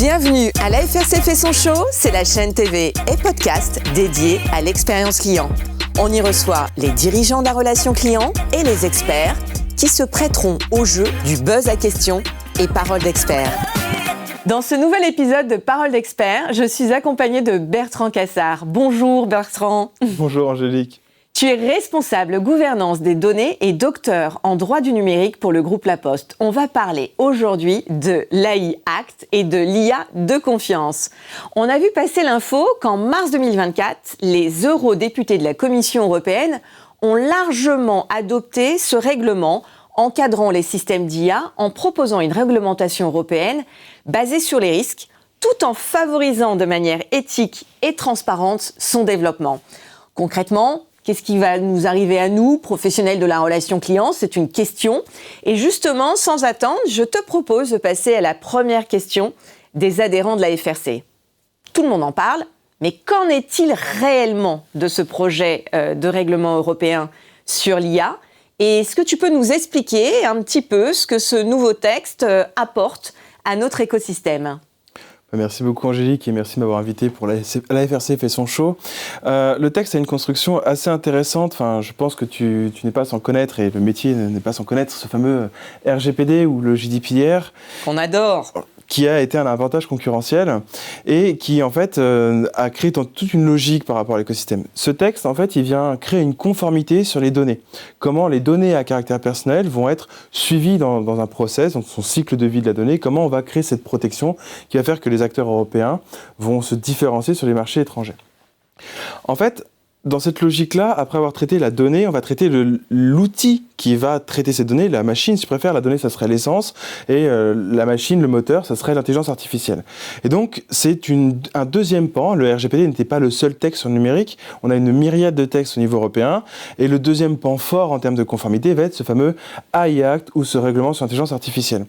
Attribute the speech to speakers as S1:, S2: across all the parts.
S1: Bienvenue à l'AFRC fait son show, c'est la chaîne TV et podcast dédiée à l'expérience client. On y reçoit les dirigeants de la relation client et les experts qui se prêteront au jeu du buzz à questions et paroles d'experts. Dans ce nouvel épisode de Paroles d'experts, je suis accompagnée de Bertrand Cassard. Bonjour Bertrand.
S2: Bonjour Angélique.
S1: Tu es responsable gouvernance des données et docteur en droit du numérique pour le groupe La Poste. On va parler aujourd'hui de l'AI Act et de l'IA de confiance. On a vu passer l'info qu'en mars 2024, les eurodéputés de la Commission européenne ont largement adopté ce règlement encadrant les systèmes d'IA en proposant une réglementation européenne basée sur les risques, tout en favorisant de manière éthique et transparente son développement. Concrètement, qu'est-ce qui va nous arriver à nous, professionnels de la relation client ? C'est une question. Et justement, sans attendre, je te propose de passer à la première question des adhérents de la FRC. Tout le monde en parle, mais qu'en est-il réellement de ce projet de règlement européen sur l'IA ? Et est-ce que tu peux nous expliquer un petit peu ce que ce nouveau texte apporte à notre écosystème ?
S2: Merci beaucoup Angélique et merci de m'avoir invité pour l'AFRC fait son show. Le texte a une construction assez intéressante. Enfin, je pense que tu n'es pas sans connaître, et le métier n'est pas sans connaître, ce fameux RGPD ou le GDPR.
S1: Qu'on adore.
S2: Qui a été un avantage concurrentiel et qui, en fait, a créé toute une logique par rapport à l'écosystème. Ce texte, en fait, il vient créer une conformité sur les données. Comment les données à caractère personnel vont être suivies dans un process, dans son cycle de vie de la donnée, comment on va créer cette protection qui va faire que les acteurs européens vont se différencier sur les marchés étrangers. En fait, dans cette logique-là, après avoir traité la donnée, on va traiter l'outil qui va traiter ces données, la machine, si tu préfères. La donnée, ça serait l'essence, et la machine, le moteur, ça serait l'intelligence artificielle. Et donc, c'est un deuxième pan. Le RGPD n'était pas le seul texte sur le numérique. On a une myriade de textes au niveau européen, et le deuxième pan fort en termes de conformité va être ce fameux AI Act, ou ce règlement sur l'intelligence artificielle.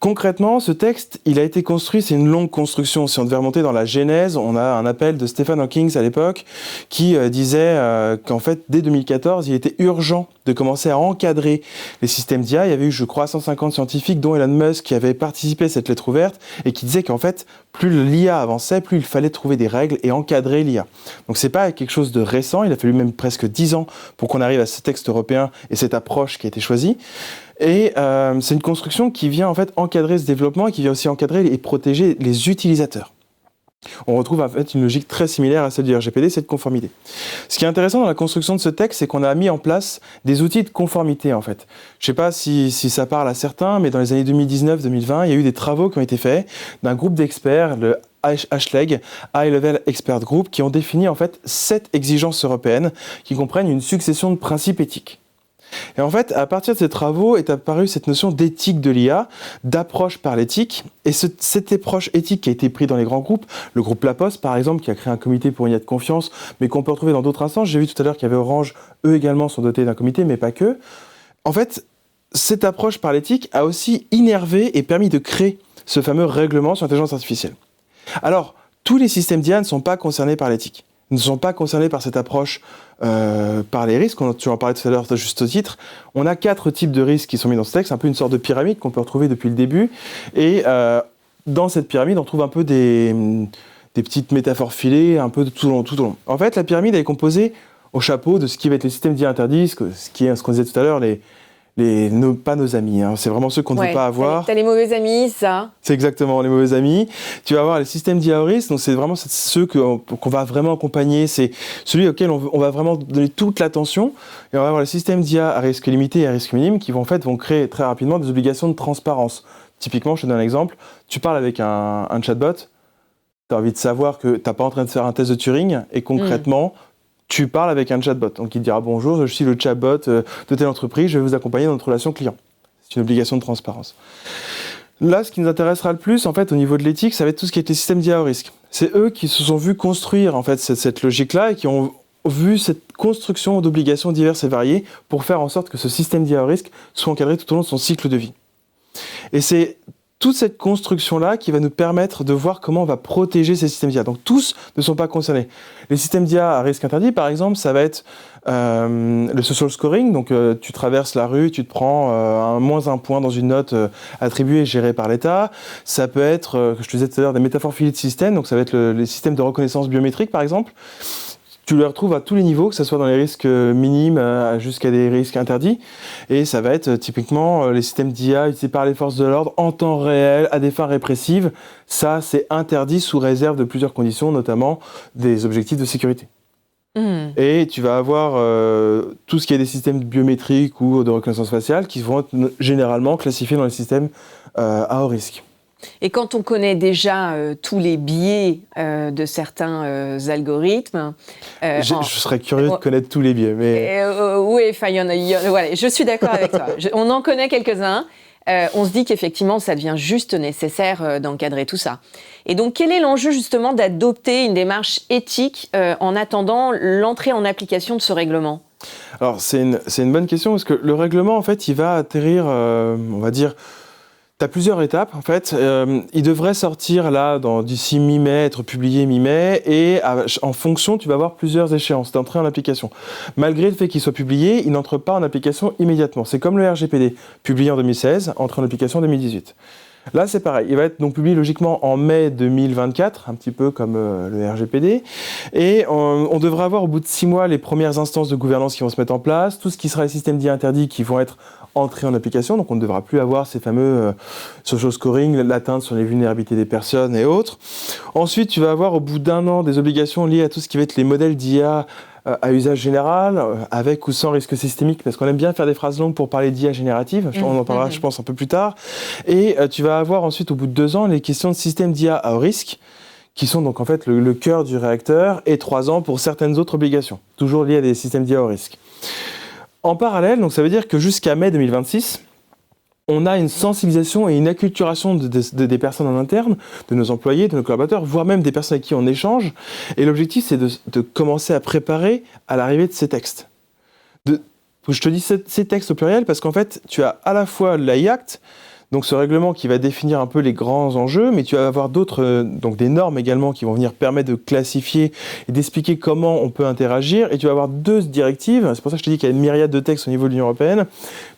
S2: Concrètement, ce texte, il a été construit, c'est une longue construction. Si on devait remonter dans la genèse, on a un appel de Stephen Hawking à l'époque qui disait qu'en fait, dès 2014, il était urgent de commencer à encadrer les systèmes d'IA. Il y avait eu, je crois, 150 scientifiques, dont Elon Musk, qui avaient participé à cette lettre ouverte et qui disaient qu'en fait, plus l'IA avançait, plus il fallait trouver des règles et encadrer l'IA. Donc c'est pas quelque chose de récent, il a fallu même presque 10 ans pour qu'on arrive à ce texte européen et cette approche qui a été choisie. Et c'est une construction qui vient en fait encadrer ce développement et qui vient aussi encadrer et protéger les utilisateurs. On retrouve en fait une logique très similaire à celle du RGPD, cette conformité. Ce qui est intéressant dans la construction de ce texte, c'est qu'on a mis en place des outils de conformité en fait. Je ne sais pas si ça parle à certains, mais dans les années 2019-2020, il y a eu des travaux qui ont été faits d'un groupe d'experts, le HLEG, High Level Expert Group, qui ont défini en fait 7 exigences européennes qui comprennent une succession de principes éthiques. Et en fait, à partir de ces travaux est apparue cette notion d'éthique de l'IA, d'approche par l'éthique. Et cette approche éthique qui a été prise dans les grands groupes, le groupe La Poste par exemple, qui a créé un comité pour une IA de confiance, mais qu'on peut retrouver dans d'autres instances. J'ai vu tout à l'heure qu'il y avait Orange, eux également sont dotés d'un comité, mais pas que. En fait, cette approche par l'éthique a aussi innervé et permis de créer ce fameux règlement sur l'intelligence artificielle. Alors, tous les systèmes d'IA ne sont pas concernés par l'éthique. Ne sont pas concernés par cette approche par les risques. Tu en parlais tout à l'heure à juste titre. On a 4 types de risques qui sont mis dans ce texte, un peu une sorte de pyramide qu'on peut retrouver depuis le début. Et dans cette pyramide, on trouve un peu des petites métaphores filées, un peu tout au long. En fait, la pyramide est composée au chapeau de ce qui va être les systèmes d'IA interdits, ce qu'on disait tout à l'heure, pas nos amis, hein. C'est vraiment ceux qu'on ne veut pas avoir.
S1: T'as les mauvais amis, ça.
S2: C'est exactement les mauvais amis. Tu vas avoir les systèmes d'IA à risque, donc c'est vraiment ceux qu'on va vraiment accompagner, c'est celui auquel on va vraiment donner toute l'attention. Et on va avoir les systèmes d'IA à risque limité et à risque minime qui vont créer très rapidement des obligations de transparence. Typiquement, je te donne un exemple, tu parles avec un chatbot, tu as envie de savoir que tu n'es pas en train de faire un test de Turing et concrètement, tu parles avec un chatbot. Donc, il te dira « Bonjour, je suis le chatbot de telle entreprise, je vais vous accompagner dans notre relation client ». C'est une obligation de transparence. Là, ce qui nous intéressera le plus, en fait, au niveau de l'éthique, ça va être tout ce qui est les systèmes d'IA au risque. C'est eux qui se sont vus construire, en fait, cette logique-là et qui ont vu cette construction d'obligations diverses et variées pour faire en sorte que ce système d'IA au risque soit encadré tout au long de son cycle de vie. Et c'est toute cette construction-là qui va nous permettre de voir comment on va protéger ces systèmes d'IA. Donc tous ne sont pas concernés. Les systèmes d'IA à risque interdit, par exemple, ça va être le social scoring. Donc tu traverses la rue, tu te prends -1 point dans une note attribuée et gérée par l'État. Ça peut être, je te disais tout à l'heure, des métaphores filiées de systèmes. Donc ça va être les systèmes de reconnaissance biométrique, par exemple. Tu les retrouves à tous les niveaux, que ce soit dans les risques minimes jusqu'à des risques interdits. Et ça va être typiquement les systèmes d'IA utilisés par les forces de l'ordre en temps réel, à des fins répressives. Ça, c'est interdit sous réserve de plusieurs conditions, notamment des objectifs de sécurité. Et tu vas avoir tout ce qui est des systèmes biométriques ou de reconnaissance faciale qui vont être généralement classifiés dans les systèmes à haut risque.
S1: Et quand on connaît déjà tous les biais de certains algorithmes...
S2: je serais curieux de connaître tous les biais. Mais...
S1: oui, enfin, voilà, je suis d'accord avec toi. On en connaît quelques-uns. On se dit qu'effectivement, ça devient juste nécessaire d'encadrer tout ça. Et donc, quel est l'enjeu justement d'adopter une démarche éthique en attendant l'entrée en application de ce règlement ?
S2: Alors, c'est une bonne question parce que le règlement, en fait, il va atterrir, on va dire... Tu as plusieurs étapes, en fait. Il devrait sortir là d'ici mi-mai, être publié mi-mai, et en fonction, tu vas avoir plusieurs échéances d'entrée en application. Malgré le fait qu'il soit publié, il n'entre pas en application immédiatement. C'est comme le RGPD, publié en 2016, entré en application en 2018. Là, c'est pareil. Il va être donc publié logiquement en mai 2024, un petit peu comme le RGPD. Et on devrait avoir au bout de 6 mois les premières instances de gouvernance qui vont se mettre en place, tout ce qui sera les systèmes dits interdits qui vont être entrés en application. Donc on ne devra plus avoir ces fameux social scoring, l'atteinte sur les vulnérabilités des personnes et autres. Ensuite, tu vas avoir au bout d'1 an des obligations liées à tout ce qui va être les modèles d'IA à usage général, avec ou sans risque systémique, parce qu'on aime bien faire des phrases longues pour parler d'IA générative, on en parlera je pense un peu plus tard, et tu vas avoir ensuite au bout de 2 ans les questions de systèmes d'IA à haut risque, qui sont donc en fait le cœur du réacteur, et 3 ans pour certaines autres obligations, toujours liées à des systèmes d'IA à haut risque. En parallèle, donc ça veut dire que jusqu'à mai 2026, on a une sensibilisation et une acculturation des personnes en interne, de nos employés, de nos collaborateurs, voire même des personnes avec qui on échange. Et l'objectif, c'est de commencer à préparer à l'arrivée de ces textes. Je te dis ces textes au pluriel parce qu'en fait, tu as à la fois l'AI Act, donc ce règlement qui va définir un peu les grands enjeux, mais tu vas avoir d'autres, donc des normes également qui vont venir permettre de classifier et d'expliquer comment on peut interagir. Et tu vas avoir 2 directives, c'est pour ça que je te dis qu'il y a une myriade de textes au niveau de l'Union européenne,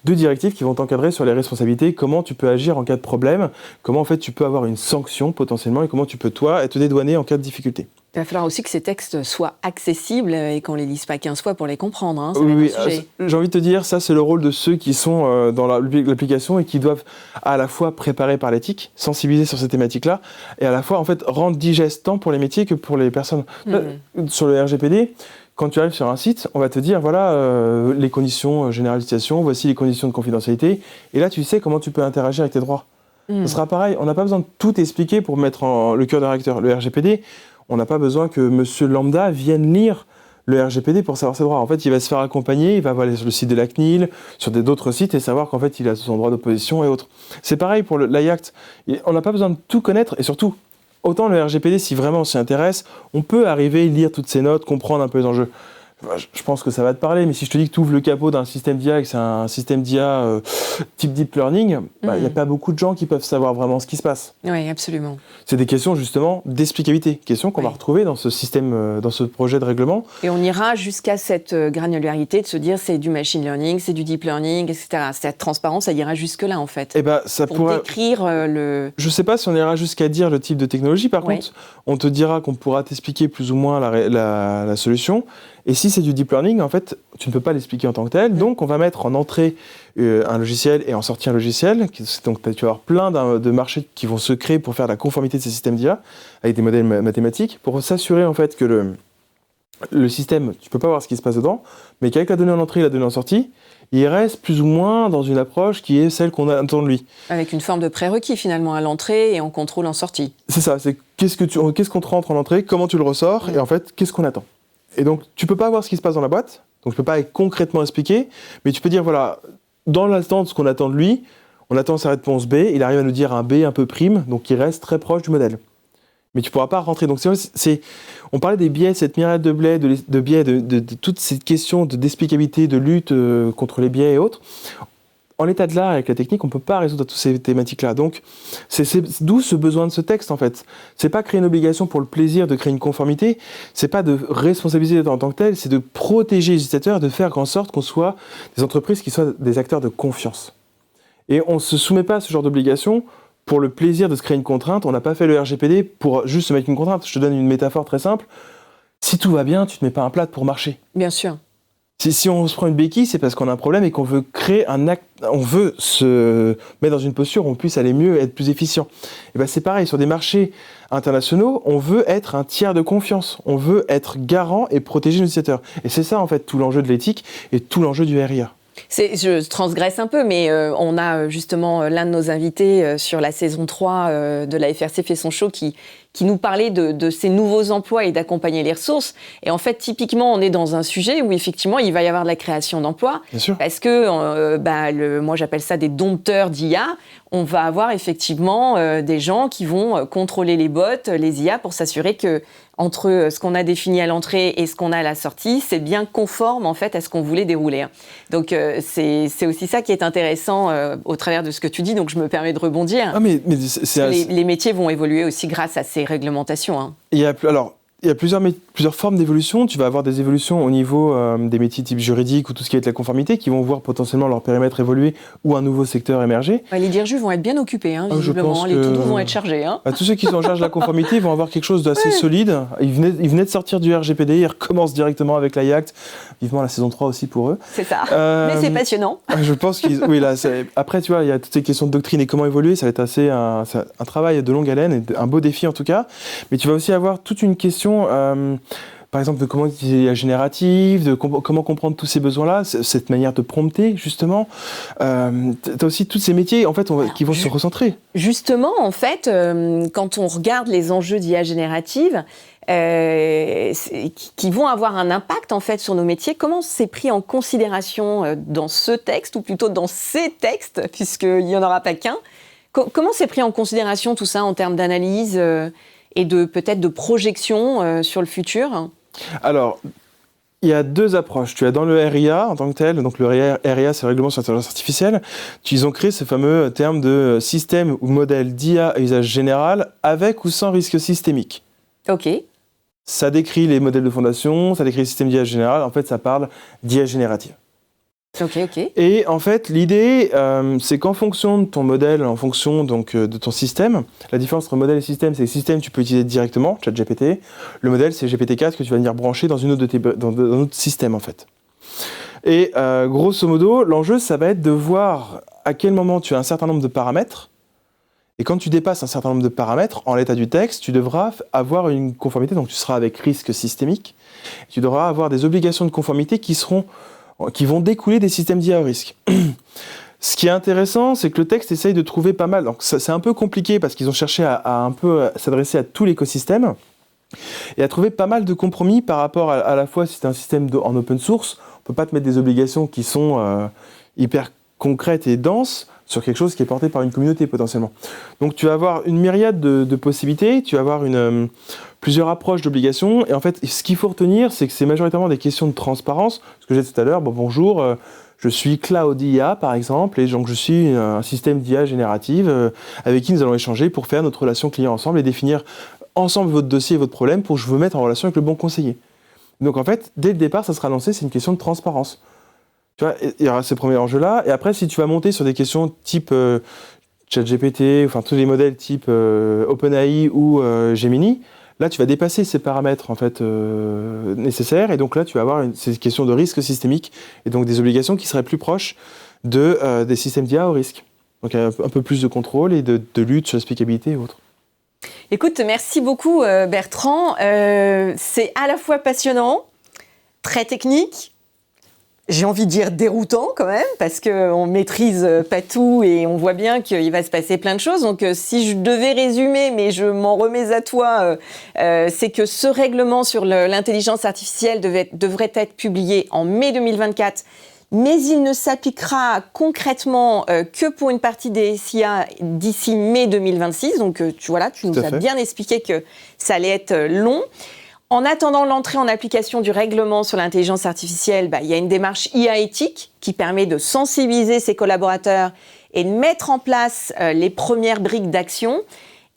S2: 2 directives qui vont t'encadrer sur les responsabilités, comment tu peux agir en cas de problème, comment en fait tu peux avoir une sanction potentiellement et comment tu peux toi te dédouaner en cas de difficulté.
S1: Il va falloir aussi que ces textes soient accessibles et qu'on les lise pas 15 fois pour les comprendre. Hein,
S2: oui, j'ai envie de te dire, ça c'est le rôle de ceux qui sont dans l'application et qui doivent à la fois préparer par l'éthique, sensibiliser sur ces thématiques-là, et à la fois en fait rendre digeste tant pour les métiers que pour les personnes. Sur le RGPD, quand tu arrives sur un site, on va te dire voilà les conditions générales d'utilisation, voici les conditions de confidentialité, et là tu sais comment tu peux interagir avec tes droits. Ce sera pareil, on n'a pas besoin de tout expliquer pour mettre le cœur du réacteur. Le RGPD, on n'a pas besoin que monsieur lambda vienne lire le RGPD pour savoir ses droits. En fait, il va se faire accompagner, il va aller sur le site de la CNIL, sur d'autres sites et savoir qu'en fait, il a son droit d'opposition et autres. C'est pareil pour l'AI Act. On n'a pas besoin de tout connaître et surtout, autant le RGPD, si vraiment on s'y intéresse, on peut arriver, lire toutes ces notes, comprendre un peu les enjeux. Je pense que ça va te parler, mais si je te dis que tu ouvres le capot d'un système d'IA et que c'est un système d'IA type deep learning, il n'y a pas beaucoup de gens qui peuvent savoir vraiment ce qui se passe.
S1: Oui, absolument.
S2: C'est des questions justement d'explicabilité, questions qu'on va retrouver dans ce système, dans ce projet de règlement.
S1: Et on ira jusqu'à cette granularité de se dire c'est du machine learning, c'est du deep learning, etc. Cette transparence, ça ira jusque-là en fait.
S2: Et ça
S1: pour décrire le... Je
S2: ne sais pas si on ira jusqu'à dire le type de technologie, par contre, on te dira qu'on pourra t'expliquer plus ou moins la solution. Et si c'est du deep learning, en fait, tu ne peux pas l'expliquer en tant que tel. Donc, on va mettre en entrée un logiciel et en sortie un logiciel. Donc, tu vas avoir plein de marchés qui vont se créer pour faire la conformité de ces systèmes d'IA avec des modèles mathématiques pour s'assurer en fait que le système, tu ne peux pas voir ce qui se passe dedans, mais qu'avec la donnée en entrée et la donnée en sortie, il reste plus ou moins dans une approche qui est celle qu'on attend de lui.
S1: Avec une forme de prérequis finalement à l'entrée et en contrôle en sortie.
S2: C'est ça, c'est qu'est-ce qu'on te rentre en entrée, comment tu le ressors et en fait, qu'est-ce qu'on attend. Et donc, tu peux pas voir ce qui se passe dans la boîte, donc je peux pas concrètement expliquer, mais tu peux dire, voilà, dans l'attente, ce qu'on attend de lui, on attend sa réponse B, il arrive à nous dire un B un peu prime, donc il reste très proche du modèle. Mais tu pourras pas rentrer. Donc, on parlait des biais, cette myriade de biais, de toutes ces questions d'explicabilité, de lutte contre les biais et autres. en l'état de l'art, avec la technique, on ne peut pas résoudre toutes ces thématiques-là. Donc, c'est d'où ce besoin de ce texte, en fait. C'est pas créer une obligation pour le plaisir de créer une conformité, c'est pas de responsabiliser en tant que tel, c'est de protéger les utilisateurs, de faire en sorte qu'on soit des entreprises qui soient des acteurs de confiance. Et on ne se soumet pas à ce genre d'obligation pour le plaisir de se créer une contrainte. On n'a pas fait le RGPD pour juste se mettre une contrainte. Je te donne une métaphore très simple. Si tout va bien, tu ne te mets pas un plâtre pour marcher.
S1: Bien sûr.
S2: Si on se prend une béquille, c'est parce qu'on a un problème et qu'on veut créer un acte, on veut se mettre dans une posture où on puisse aller mieux et être plus efficient. Et ben c'est pareil, sur des marchés internationaux, on veut être un tiers de confiance. On veut être garant et protéger nos utilisateurs. Et c'est ça, en fait, tout l'enjeu de l'éthique et tout l'enjeu du RIA.
S1: Je transgresse un peu, mais on a justement l'un de nos invités sur la saison 3 de la FRC fait son show qui nous parlait de ces nouveaux emplois et d'accompagner les ressources. Et en fait, typiquement, on est dans un sujet où effectivement, il va y avoir de la création d'emplois.
S2: Bien sûr.
S1: Parce que, moi j'appelle ça des dompteurs d'IA. On va avoir effectivement des gens qui vont contrôler les bots, les IA, pour s'assurer que entre ce qu'on a défini à l'entrée et ce qu'on a à la sortie, c'est bien conforme en fait à ce qu'on voulait dérouler. Donc c'est aussi ça qui est intéressant au travers de ce que tu dis. Donc je me permets de rebondir.
S2: Ah mais
S1: les métiers vont évoluer aussi grâce à ces réglementations. Hein.
S2: Il y a plusieurs formes d'évolution. Tu vas avoir des évolutions au niveau des métiers type juridique ou tout ce qui est la conformité qui vont voir potentiellement leur périmètre évoluer ou un nouveau secteur émerger.
S1: Les DIRJU vont être bien occupés, hein, visiblement. Les to-do vont être chargés. Hein.
S2: Tous ceux qui sont en charge de la conformité vont avoir quelque chose d'assez solide. Ils venaient de sortir du RGPD, ils recommencent directement avec l'AI Act. Vivement la saison 3 aussi pour eux.
S1: C'est ça. Mais c'est passionnant.
S2: Je pense qu'ils... Oui, là, après, tu vois, il y a toutes ces questions de doctrine et comment évoluer. Ça va être un travail de longue haleine et un beau défi en tout cas. Mais tu vas aussi avoir toute une question par exemple, de comment utiliser la générative, de comment comprendre tous ces besoins-là, cette manière de prompter, justement. Tu as aussi tous ces métiers, en fait, qui vont se recentrer.
S1: Justement, en fait, quand on regarde les enjeux d'IA générative, qui vont avoir un impact, en fait, sur nos métiers, comment c'est pris en considération dans ce texte, ou plutôt dans ces textes, puisqu'il n'y en aura pas qu'un. Comment c'est pris en considération tout ça en termes d'analyse et peut-être de projection sur le futur?
S2: Alors, il y a deux approches. Tu as dans le RIA en tant que tel, donc le RIA c'est le règlement sur l'intelligence artificielle, ils ont créé ce fameux terme de système ou modèle d'IA à usage général avec ou sans risque systémique.
S1: Ok.
S2: Ça décrit les modèles de fondation, ça décrit le système d'IA général, en fait ça parle d'IA générative.
S1: Ok.
S2: Et en fait, l'idée, c'est qu'en fonction de ton modèle, en fonction donc de ton système, la différence entre modèle et système, c'est que le système, tu peux utiliser directement, ChatGPT. Le modèle, c'est GPT-4 que tu vas venir brancher dans un autre système, en fait. Et grosso modo, l'enjeu, ça va être de voir à quel moment tu as un certain nombre de paramètres. Et quand tu dépasses un certain nombre de paramètres, en l'état du texte, tu devras avoir une conformité, donc tu seras avec risque systémique. Tu devras avoir des obligations de conformité qui vont découler des systèmes d'IA au risque. Ce qui est intéressant, c'est que le texte essaye de trouver pas mal. Donc c'est un peu compliqué parce qu'ils ont cherché à un peu s'adresser à tout l'écosystème et à trouver pas mal de compromis par rapport à la fois si c'est un système en open source, on peut pas te mettre des obligations qui sont hyper concrètes et denses sur quelque chose qui est porté par une communauté potentiellement. Donc tu vas avoir une myriade de possibilités, tu vas avoir plusieurs approches d'obligations, et en fait, ce qu'il faut retenir, c'est que c'est majoritairement des questions de transparence. Ce que j'ai dit tout à l'heure, bonjour, je suis Cloud IA par exemple, et donc je suis un système d'IA générative avec qui nous allons échanger pour faire notre relation client ensemble et définir ensemble votre dossier et votre problème pour que je vous mette en relation avec le bon conseiller. Donc en fait, dès le départ, ça sera lancé, c'est une question de transparence. Tu vois, il y aura ce premier enjeu-là, et après, si tu vas monter sur des questions type ChatGPT, enfin tous les modèles type OpenAI ou Gemini, là, tu vas dépasser ces paramètres en fait nécessaires, et donc là, tu vas avoir ces questions de risque systémique et donc des obligations qui seraient plus proches des systèmes d'IA au risque. Donc un peu plus de contrôle et de lutte sur l'explicabilité et autres.
S1: Écoute, merci beaucoup Bertrand. C'est à la fois passionnant, très technique. J'ai envie de dire déroutant quand même, parce qu'on ne maîtrise pas tout et on voit bien qu'il va se passer plein de choses. Donc si je devais résumer, mais je m'en remets à toi, c'est que ce règlement sur l'intelligence artificielle devrait être publié en mai 2024, mais il ne s'appliquera concrètement que pour une partie des SIA d'ici mai 2026. Donc tu nous as bien expliqué que ça allait être long. En attendant l'entrée en application du règlement sur l'intelligence artificielle, il y a une démarche IA éthique qui permet de sensibiliser ses collaborateurs et de mettre en place les premières briques d'action.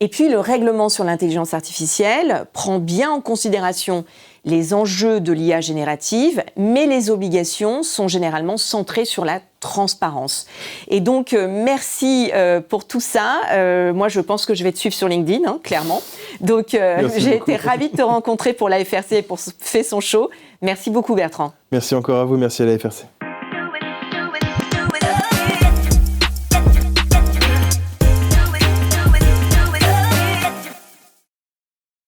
S1: Et puis, le règlement sur l'intelligence artificielle prend bien en considération les enjeux de l'IA générative, mais les obligations sont généralement centrées sur la transparence. Et donc, merci pour tout ça. Moi, je pense que je vais te suivre sur LinkedIn, clairement. Donc, j'ai été ravie de te rencontrer pour la FRC et pour Fais son show. Merci beaucoup, Bertrand.
S2: Merci encore à vous, merci à la FRC.